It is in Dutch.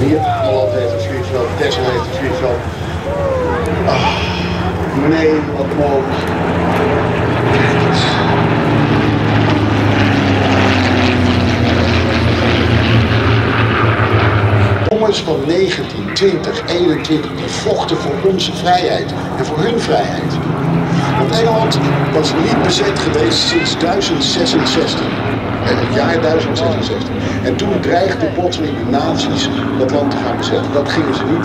hier, Ameland heeft een vliegveld, Texel heeft een vliegveld. Nee, wat mooi. Kijk eens. Jongens van 19, 20, 21 die vochten voor onze vrijheid en voor hun vrijheid. Want Engeland was niet bezet geweest sinds 1066. Het jaar 1066. En toen dreigden plotseling de nazi's dat land te gaan bezetten. Dat gingen ze niet.